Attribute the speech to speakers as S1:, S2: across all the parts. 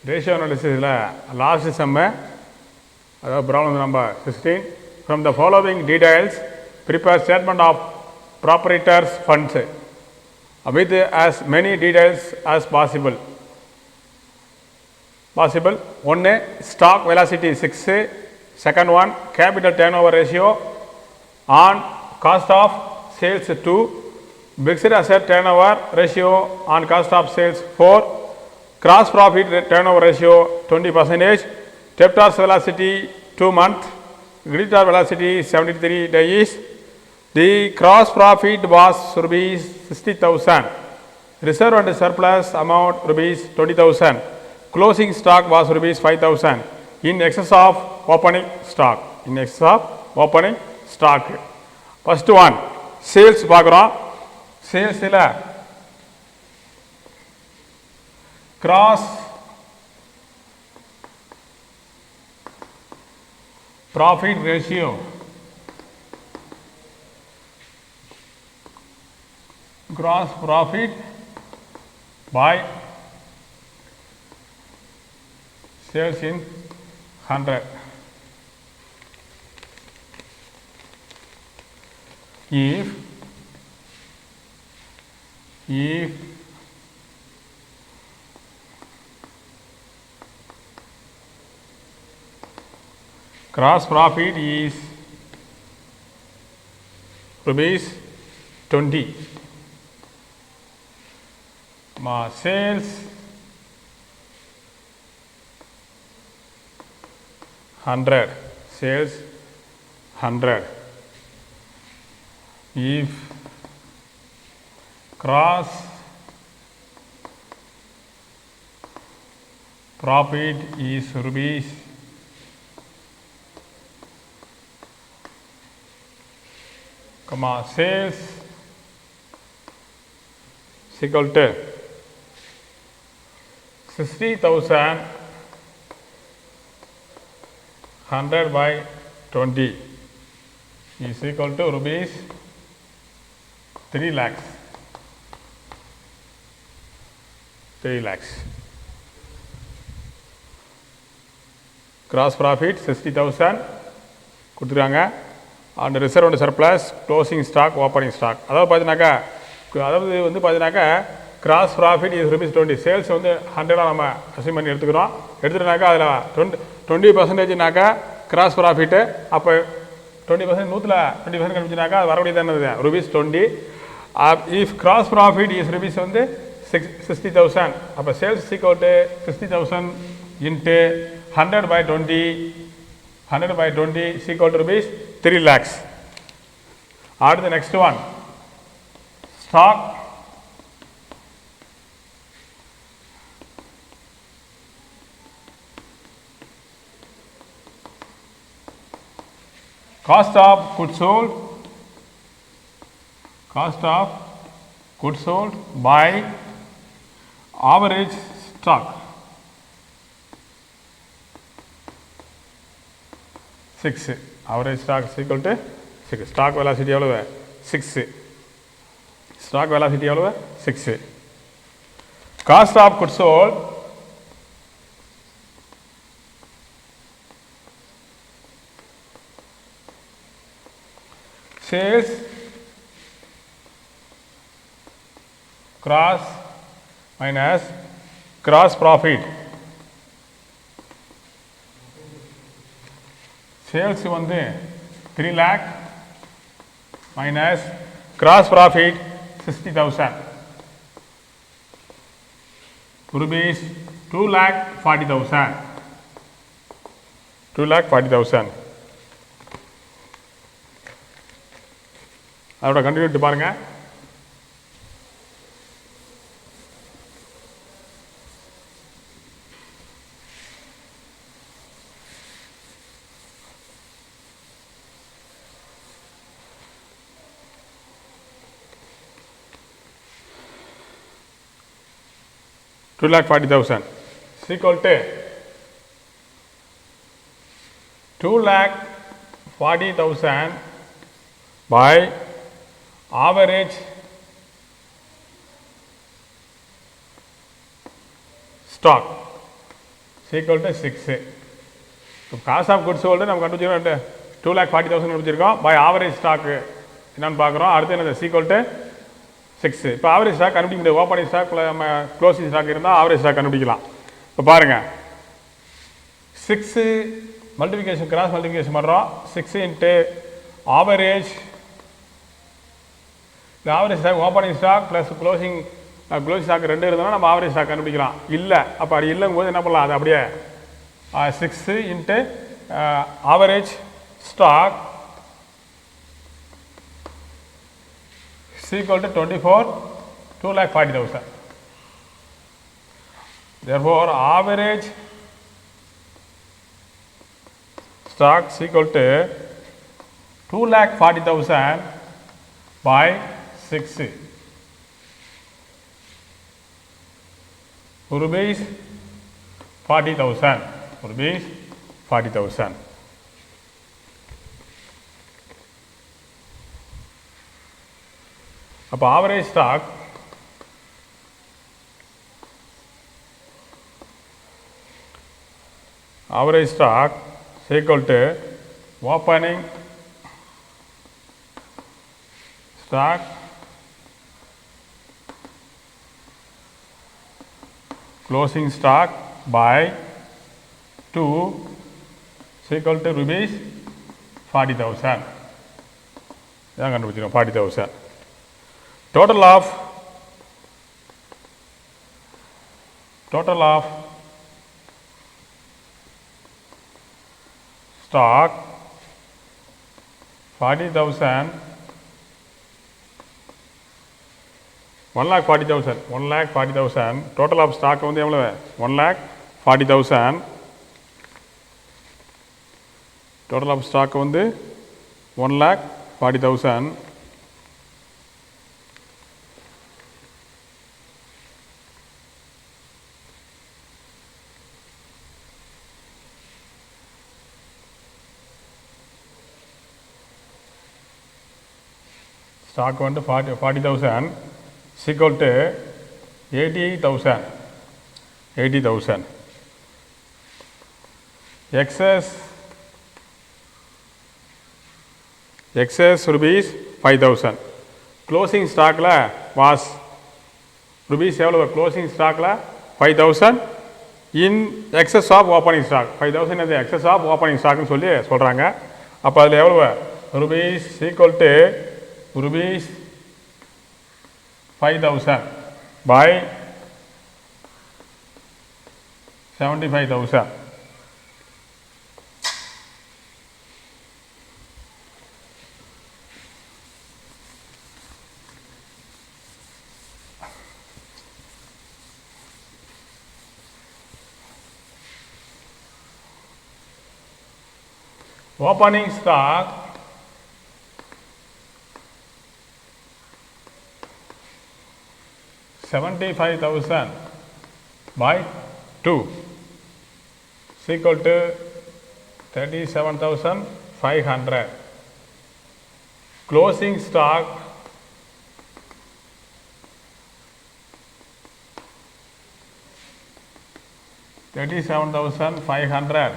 S1: Ratio analysis last sum, problem number 16. From the following details, prepare statement of proprietors funds with as many details as possible. 1. Stock velocity 6. Second one, capital turnover ratio on cost of sales 2. Fixed asset turnover ratio on cost of sales 4. Gross profit turnover ratio 20%. Debtors velocity 2 months. Creditor velocity 73 days. The gross profit was rupees 60,000. Reserve and surplus amount rupees 20,000. Closing stock was rupees 5,000 in excess of opening stock. First one, sales பார்க்கிறோம். சேல்ஸில் gross profit ratio gross profit by sales in 100. If gross profit is rupees 20, sales 100, sales 100. If gross profit is rupees sales is equal to 60,000 100 by 20 is equal to rupees 3 lakhs. 3 lakhs. Gross profit 60,000 கொடுத்துருக்காங்க. and reserve and surplus, closing stock, opening stock. அதாவது பார்த்தீங்கன்னாக்கா gross profit is rupees 20, sales 100 நம்ம assume பண்ணி எடுத்துட்டோம்னாக்கா அதில் 20%னாக்கா cross profit. அப்போ 20% 20% கழிச்சுனாக்கா அது வரக்கூடியது என்னது rupees 20. If gross profit is rupees 60,000, அப்போ sales equal to 60,000 into 100 by 20 is equal to rupees 3 lakhs. Add the next one, stock cost of goods sold by average stock 6. Average stock is equal to 6. Stock velocity எவ்வளவு 6. Stock velocity எவ்வளவு 6. Cost of goods sold sales gross minus gross profit. Sales 3 lakh minus gross profit 60,000 rupees 2,40,000. 2,40,000. அதோட continuity பாருங்க. $2,40,000 is equal to 2,40,000 by average stock equal to 6. இப்போ cost of goods sold நம்ம கண்டுபிடிச்சிருக்கோம் 2,40,000 கண்டுபிடிச்சிருக்கோம். By average stock என்னென்னு பார்க்குறோம். அடுத்து என்னது equal to 6. இப்போ ஆவரேஜ் ஸ்டாக் கண்டுபிடிக்க முடியாது. ஓப்பனிங் ஸ்டாக்கில் நம்ம க்ளோசிங் ஸ்டாக் இருந்தால் ஆவரேஜ் ஸ்டாக் கண்டுபிடிக்கலாம். இப்போ பாருங்கள் 6 மல்டிபிகேஷன் கிராஸ் மல்டிபிகேஷன் பண்ணுறோம். 6 இன்ட்டு ஆவரேஜ், இந்த average stock opening stock plus closing stock ரெண்டு இருந்தோம்னா நம்ம ஆவரேஜ் ஸ்டாக் கண்டுபிடிக்கலாம். இல்லை அப்போ அது இல்லைங்கும் போது என்ன பண்ணலாம், அது அப்படியே 6 into average stock equal to 24, 2,40,000. Therefore, average stock equal to 2,40,000 by 6. Rupees 40,000. Rupees 40,000. அப்போ average stock equal to opening stock closing stock by 2 equal to rupees 40,000. இதான் கண்டுபிடிச்சிடும் 40,000. Total of stock 40,000, 1,40,000. Total of stock வந்து எவ்வளவு 1,40,000. Total of stock வந்து 1,40,000. Stock வந்து 40,000 equal to 80,000. Excess rupees 5,000. Closing stockல was rupees எவ்வளவு closing stockல 5,000 in excess of opening stock. 5,000 is excess of opening stock னு சொல்லி சொல்றாங்க. அப்ப அதுல எவ்வளவு rupees equal to rupees 5,000 by 75,000. Opening stock $75,000 by 2 equal to 37,500. Closing stock $37,500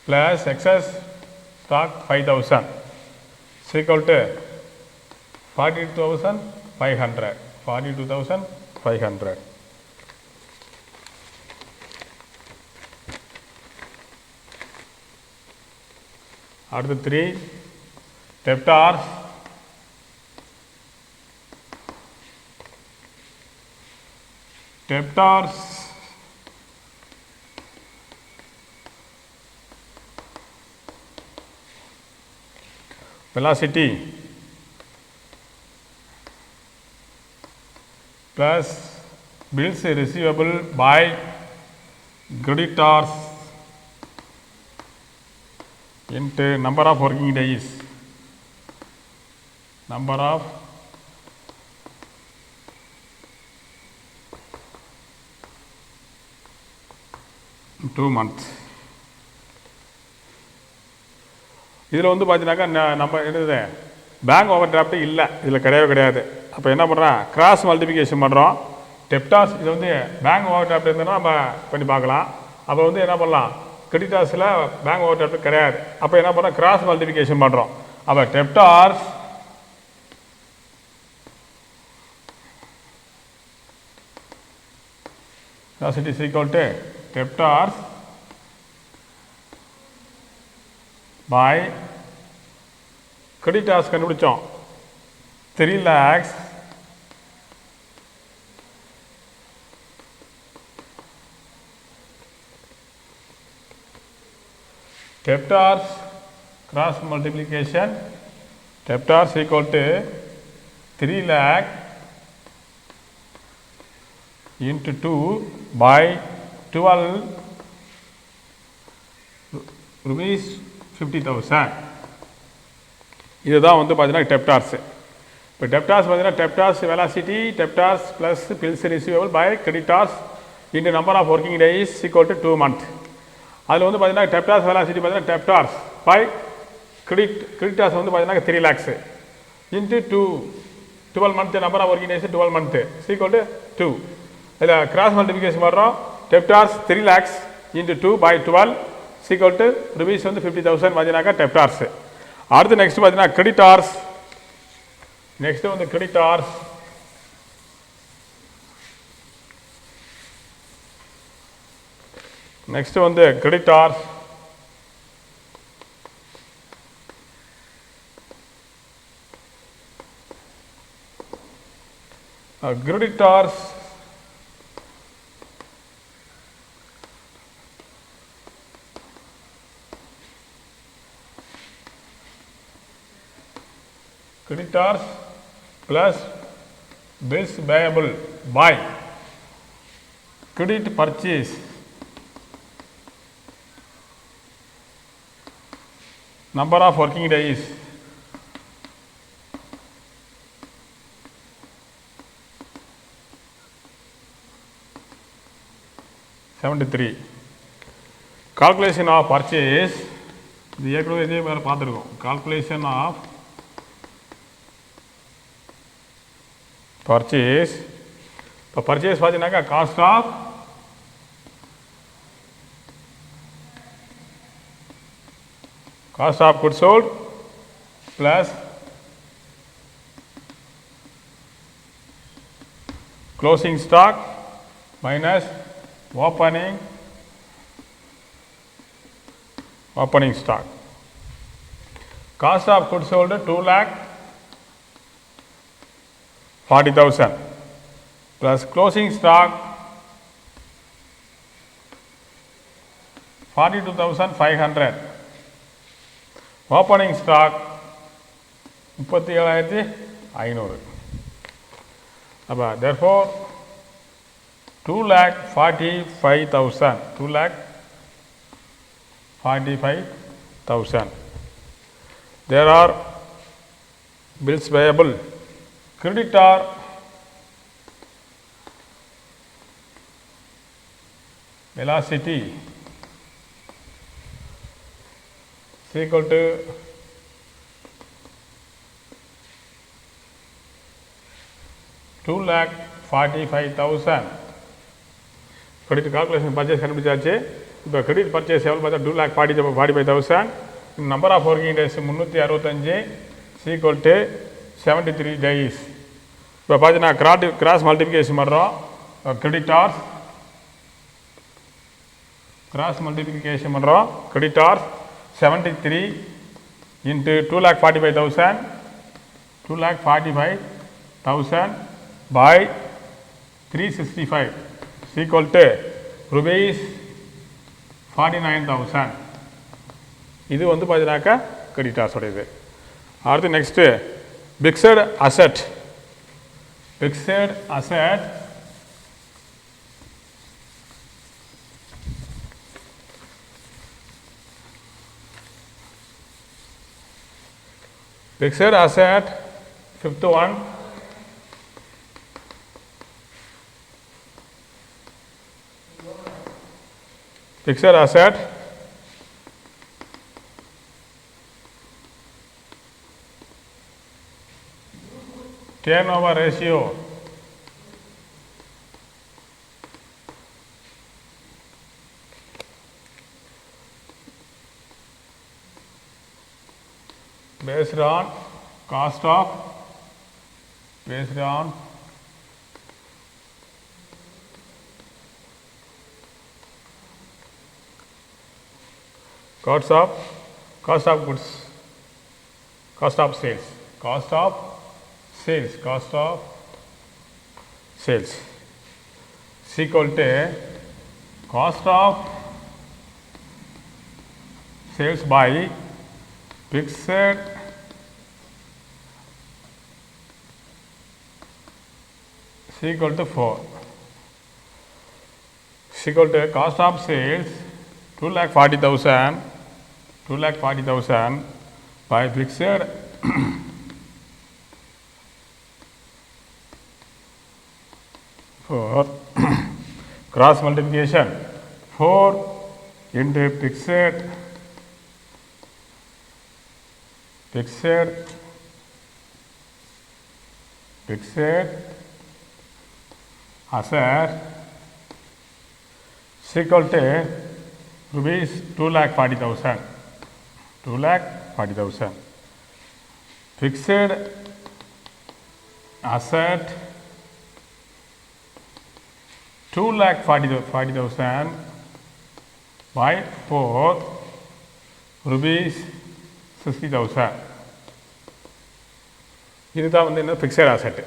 S1: plus excess stock 5,000 equal to 42,500. 42,500. அடுத்து 3 debtors. Velocity plus bills receivable by creditors into number of working days. Number of two months. இதில் வந்து பார்த்தீங்கன்னாக்கா நம்ம என்னது bank over draft இல்லை, இதில் கிடையவே கிடையாது. அப்போ என்ன பண்ணுறோம், கிராஸ் மல்டிபிகேஷன் பண்ணுறோம். டெப்டாஸ் இது வந்து பேங்க் ஓவர் டிராஃப்ட் இருந்ததுன்னா நம்ம பண்ணி பார்க்கலாம். அப்போ வந்து என்ன பண்ணலாம், கிரெடிட்டார்ஸில் பேங்க் ஓவர் டிராஃப்ட் கிடையாது. அப்போ என்ன பண்ணுறோம், கிராஸ் மல்டிபிகேஷன் பண்ணுறோம். அப்போ debtors it is equal to debtors by creditors கண்டுபிடிச்சோம் 3 lakhs debtors cross multiplication debtors equal to 3 lakh into 2 by 12 rupees 50,000. இதுதான் வந்து பார்த்தீங்கன்னா டெப்டார்ஸ். இப்போ டெப்டார்ஸ் பார்த்தீங்கன்னா debtors velocity debtors plus bills receivable by creditors into number of working days equal to 2 months. அதில் வந்து பார்த்தீங்கன்னா debtors velocity பார்த்தீங்கன்னா debtors by creditors வந்து பார்த்தீங்கன்னா 3 lakhs into 12 months number of working days 12 months equal to 2. இதில் cross multiplication பண்ணுறோம். Debtors 3 lakhs into 2 by 12 equal to rupees வந்து 50,000 பார்த்தீங்கன்னாக்கா டெப்டார்ஸ். அடுத்து நெக்ஸ்ட் பார்த்தீங்கன்னா கிரெடிட்டார்ஸ். நெக்ஸ்ட் வந்து கிரெடிட்டார்ஸ் நெக்ஸ்ட் வந்து creditors creditors creditors plus bills payable by credit purchase number of working days $73. calculation of purchase இது ஏற்கனவே இதே மாதிரி பார்த்துருக்கோம். calculation of purchase. இப்போ பர்ச்சேஸ் பார்த்தீங்கன்னாக்கா cost of goods sold plus closing stock minus opening stock. Cost of goods sold 2,40,000 plus closing stock 42,500. opening stock 37,500. அப்போ therefore 2,45,000 2,45,000. there are bills payable. creditor velocity is equal to $2,45,000. credit calculation purchase கண்டுபிடிச்சாச்சு. இப்போ credit purchase எவ்வளோ பார்த்தா 2,45,000. number of working days 365 is equal to 73 days. இப்போ பார்த்தீங்கன்னா cross multiplication பண்ணுறோம். Creditors cross multiplication பண்ணுறோம். Creditors 73 into 2,45,000 by 365 equal to rupees 49,000. இது வந்து பார்த்தீங்கன்னாக்கா கிரெடிட்டார்ஸோட இது. அடுத்து next fixed asset. fixed asset fixed asset fifth one fixed asset turnover ratio based on cost of based on cost of goods, cost of sales, cost of sales, cost of sales is equal to cost of sales by fixed is equal to 4 is equal to cost of sales 2,40,000 by fixed for cross multiplication 4 into fixed asset is equal to rupees 2,40,000 fixed asset 2,40,000 by 4 rupees 60,000. இதுதான் வந்து என்ன fixed asset.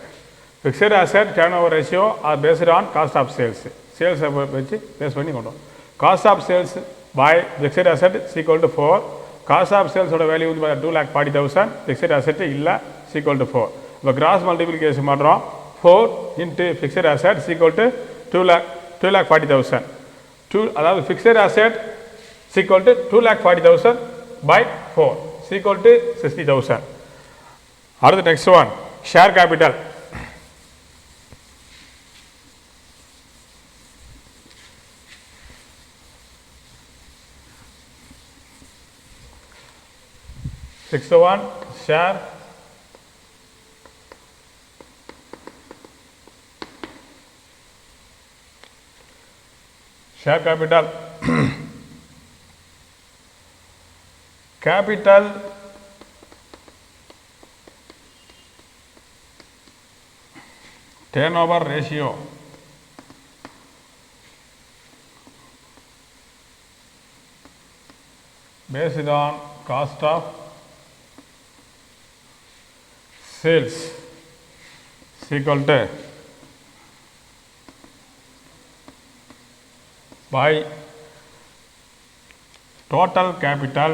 S1: Fixed asset turnover ratio are based on cost of sales. சேல்ஸை வச்சு base பண்ணி கொண்டோம். Cost of sales by fixed asset is equal to 4. Cost of சேல்ஸோட value வந்து 2,40,000, fixed asset இல்லை இஸ் ஈக்குவல் டு 4. இப்போ cross multiplication பண்ணுறோம். 4 into fixed asset is equal to 2,40,000. அதாவது fixed asset is equal to 2,40,000 by 4 is equal to 60,000. அடுத்து next one, share capital. Sixth one, share capital. Capital turnover ratio based on cost of sales is equal to by total capital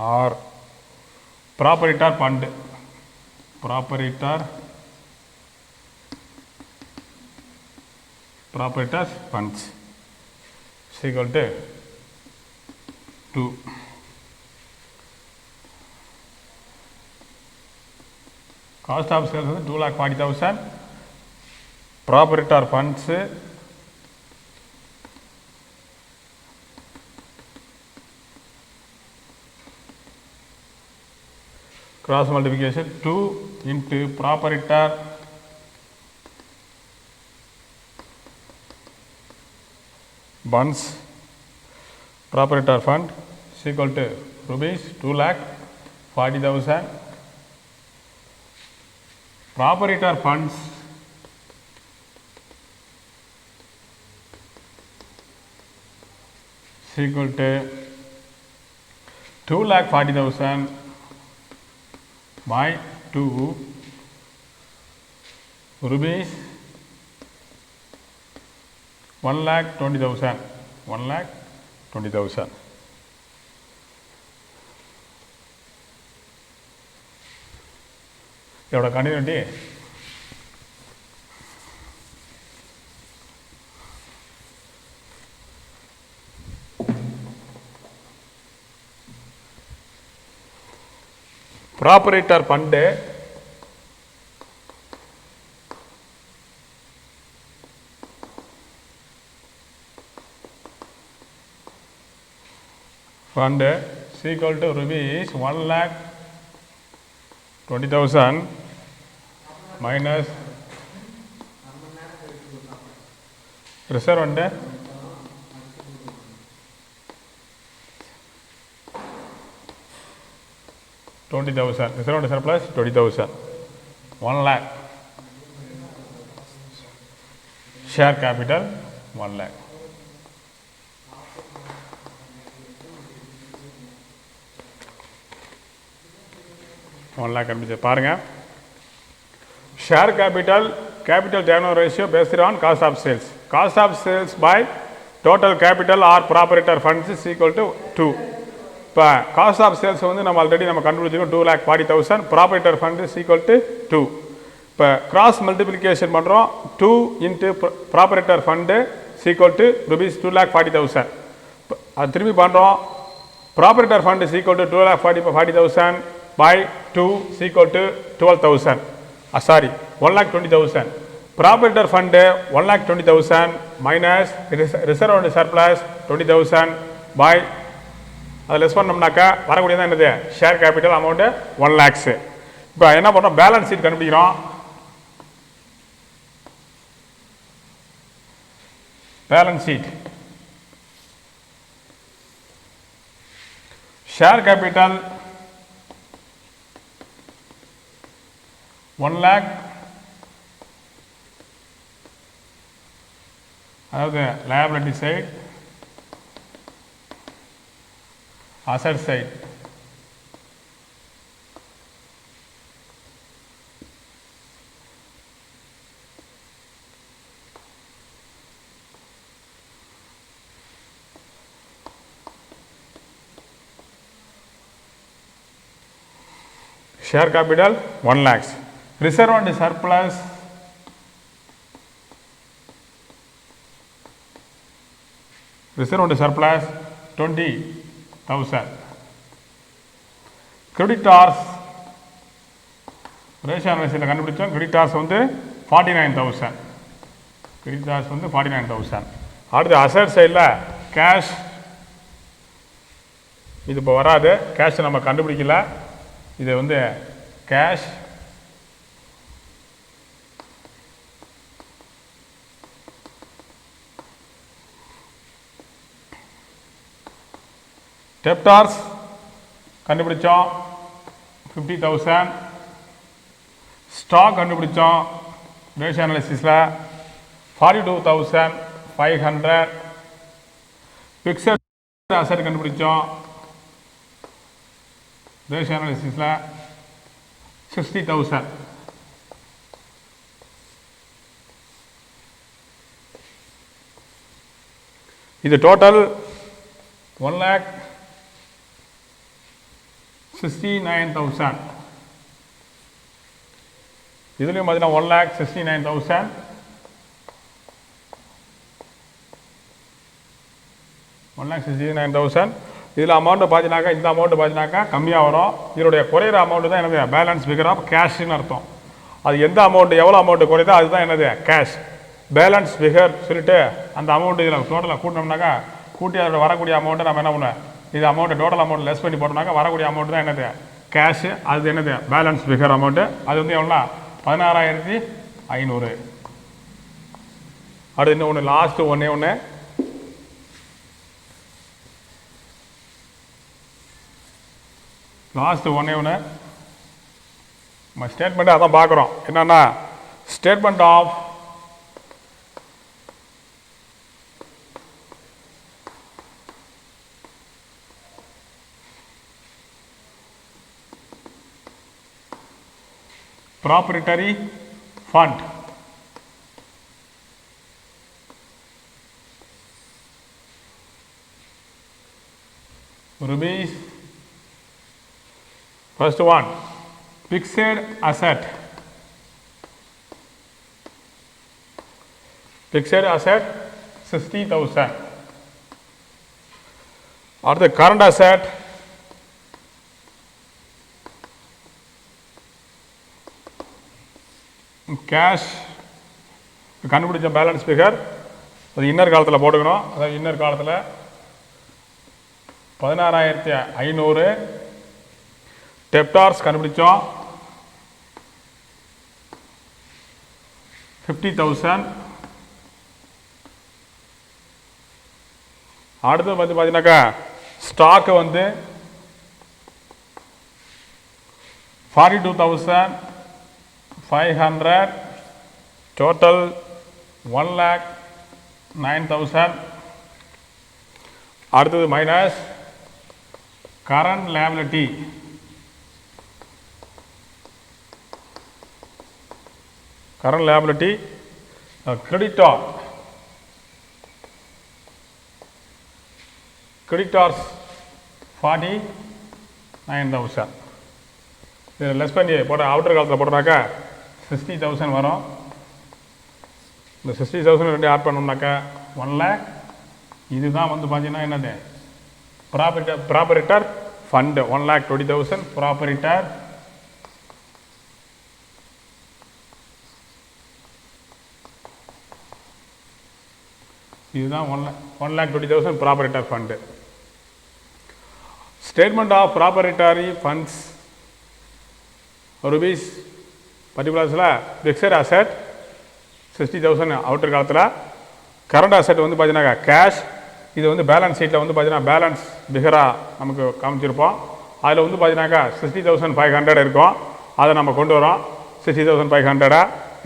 S1: or proprietor fund, proprietors funds is equal to 2. Cost of sales is 2,40,000. Proprietor funds cross multiplication 2 into proprietor funds, proprietor fund is equal to rupees 2,40,000. Proprietor funds is equal to 2,40,000 by 2 rupees 1,20,000. இதோட continuity proprietor fund is equal to rupees 1,20,000 minus reserve fund 20,000. Reserve and surplus 20,000. 1 lakh. Share capital 1 lakh. பாருங்க share capital turnover ratio based on cost of sales by total capital or proprietor funds is equal to 2. இப்போ cost of sales வந்து நம்ம already நம்ம கண்டுபிடிச்சிருக்கோம் 2,40,000. Proprietor fund is equal to 2. இப்போ cross multiplication பண்ணுறோம் 2 into proprietor fund equal to rupees 2,40,000. அது திரும்பி பண்ணுறோம் proprietor fund is equal to 2,40,000 by 2 is equal to 12,000. Sorry, 1,20,000. Proprietor fund 1,20,000 minus reserve and surplus 20,000 by அது less பண்ணோம்னாக்கா வரக்கூடியது என்னது share capital amount 1 lakhs. இப்போ என்ன பண்ணுறோம் பேலன்ஸ் ஷீட் கண்டுபிடிக்கிறோம். Balance sheet share capital 1 lakh, அதாவது liability side, asset side. Share capital 1 lakhs. Reserve and surplus reserve and surplus 20,000. Creditors ratio analysis கண்டுபிடிச்சோம். creditors வந்து 49,000. creditors வந்து 49,000. அடுத்து asset சைடில் cash இது இப்போ வராது. cash நம்ம கண்டுபிடிக்கல. இது வந்து cash debtors கண்டுபிடிச்சோம் 50,000. ஸ்டாக் கண்டுபிடிச்சோம் ரேஷியோ அனாலிசிஸில் 42,500. ஃபிக்ஸட் அசெட் கண்டுபிடிச்சோம் ரேஷியோ அனாலிசிஸில் 60,000. இது டோட்டல் 1,69,000. இதுலேயும் பார்த்தீங்கன்னா 1,69,000. 1,69,000. இதில் அமௌண்ட்டு பார்த்தீங்கன்னாக்கா இந்த அமௌண்ட்டு பார்த்தீங்கன்னாக்கா கம்மியாக வரும். இதனுடைய குறையிற அமௌண்ட்டு தான் என்னது பேலன்ஸ் ஃபிகர் ஆஃப் கேஷ்னு அர்த்தம். அது எந்த அமௌண்ட்டு எவ்வளோ அமௌண்ட்டு குறையுதோ அதுதான் என்னது கேஷ். பேலன்ஸ் ஃபிகர் சொல்லிட்டு அந்த அமௌண்ட்டு இதில் டோட்டலாக கூட்டினோம்னாக்கா கூட்டி அதோட வரக்கூடிய அமௌண்ட்டை நம்ம என்ன பண்ணுவோம் இது அமௌண்ட்டு டோட்டல் அமௌண்ட் லெஸ் பண்ணி போட்டோம்னாக்கா வரக்கூடிய அமௌண்ட் தான் என்னது கேஷு. அது என்னது பேலன்ஸ் ஃபிகர் அமௌண்ட்டு. அது வந்து எவ்வளோனா 16,500. அடுத்து இன்னும் ஒன்று லாஸ்ட்டு ஒன்று நம்ம ஸ்டேட்மெண்ட்டு அதான் பார்க்குறோம். என்னன்னா statement of proprietary fund. Rupees. First one, fixed asset. Fixed asset 60,000. Or the current asset cash கண்டுபிடிச்ச பேலன்ஸ் ஃபிகர் அது இன்னர் காலத்தில் போட்டுக்கணும். அதாவது இன்னர் காலத்தில் 16,500. டெப்டார்ஸ் கண்டுபிடிச்சோம் 50,000. அடுத்து வந்து பார்த்தீங்கன்னாக்கா ஸ்டாக்கு வந்து 42,500 total 1,09,000. அடுத்தது minus current liability. Current liability, creditors 49,000. இது லெஸ் பண்ணி போட்ட அவுட்டர் காலத்தில் போட்டோம்னாக்கா 60,000 வரும். இந்த 60,000 ரெண்டு ஆட் பண்ணோம்னாக்கா 1 lakh. இதுதான் வந்து பார்த்தீங்கன்னா என்னது ப்ராப்பரேட்டர் ஃபண்டு 1,20,000 ப்ராப்பரேட்டர். இதுதான் 1,20,000 proprietor fund. Statement of proprietary funds rupees பர்டிகுலர்ஸில் ஃபிக்ஸட் அசெட் 60,000 அவுட்டர் காலத்தில். கரண்ட் அசெட் வந்து பார்த்தீங்கன்னா கேஷ். இது வந்து பேலன்ஸ் ஷீட்டில் வந்து பார்த்தீங்கன்னா பேலன்ஸ் பிகராக நமக்கு காமிச்சிருப்போம். அதில் வந்து பார்த்தீங்கன்னாக்கா 60,500 இருக்கும். அதை நம்ம கொண்டு வரோம் 60,500.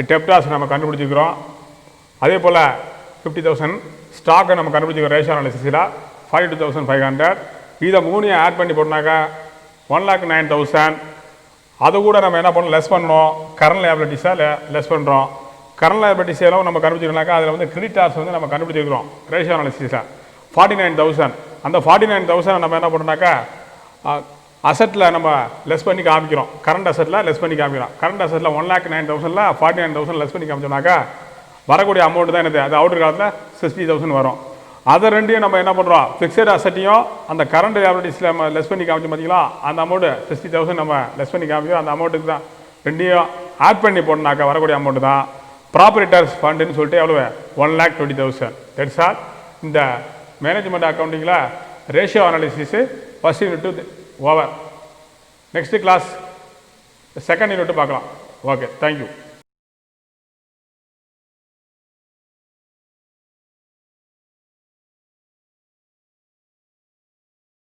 S1: டெப்டாஸ் நம்ம கண்டுபிடிச்சிக்கிறோம். அதே போல் 50,000 ஸ்டாக்கை நம்ம கண்டுபிடிச்சிக்கிறோம் ரேஷியோ அனாலிசிஸில் 42,500. இதை மூணையும் ஆட் பண்ணி போட்டோம்னாக்கா 1,09,000. அது கூட நம்ம என்ன பண்ணணும், லெஸ் பண்ணணும். கரண்ட் லைபிலிட்டிஸாக லெஸ் பண்ணுறோம். கரண்ட் லைபிலிட்டிஸ் எல்லாம் நம்ம கண்டுபிடிச்சிக்கணும்னாக்கா அதில் வந்து கிரெடிட்டார்ஸ் வந்து நம்ம கண்டுபிடிச்சிக்கிறோம் ரேஷியோ அனாலிசிஸில் 49,000. அந்த 49,000 நம்ம என்ன பண்ணோம்னாக்கா அசெட்டில் நம்ம லெஸ் பண்ணி காமிக்கிறோம். கரண்ட் அசெட்டில் லெஸ் பண்ணி காமிக்கிறோம். கரண்ட் அசெட்டில் 1,09,000 49,000 லெஸ் பண்ணி காமிச்சோம்னாக்கா வரக்கூடிய அமௌண்ட் தான் என்னது, அது அவுட்டர் காலத்தில் 60,000 வரும். அதை ரெண்டையும் நம்ம என்ன பண்ணுறோம், ஃபிக்ஸட் அசெட்டையும் அந்த கரண்ட் லைபிலிட்டிஸில் நம்ம லெஸ் பண்ணி காமிச்சோம் பார்த்தீங்களா, அந்த அமௌண்ட்டு 60,000 நம்ம லெஸ் பண்ணி காமிக்கிறோம். அந்த அமௌண்ட்டுக்கு தான் ரெண்டையும் ஆட் பண்ணி போட்டோம்னாக்கா வரக்கூடிய அமௌண்ட் தான் ப்ராப்பரேட்டர்ஸ் ஃபண்டுன்னு சொல்லிட்டு எவ்வளோ 1,20,000. That's all. இந்த மேனேஜ்மெண்ட் அக்கௌண்டிங்கில் ratio analysis first unit over. Next class second unit பார்க்கலாம். Okay, thank you.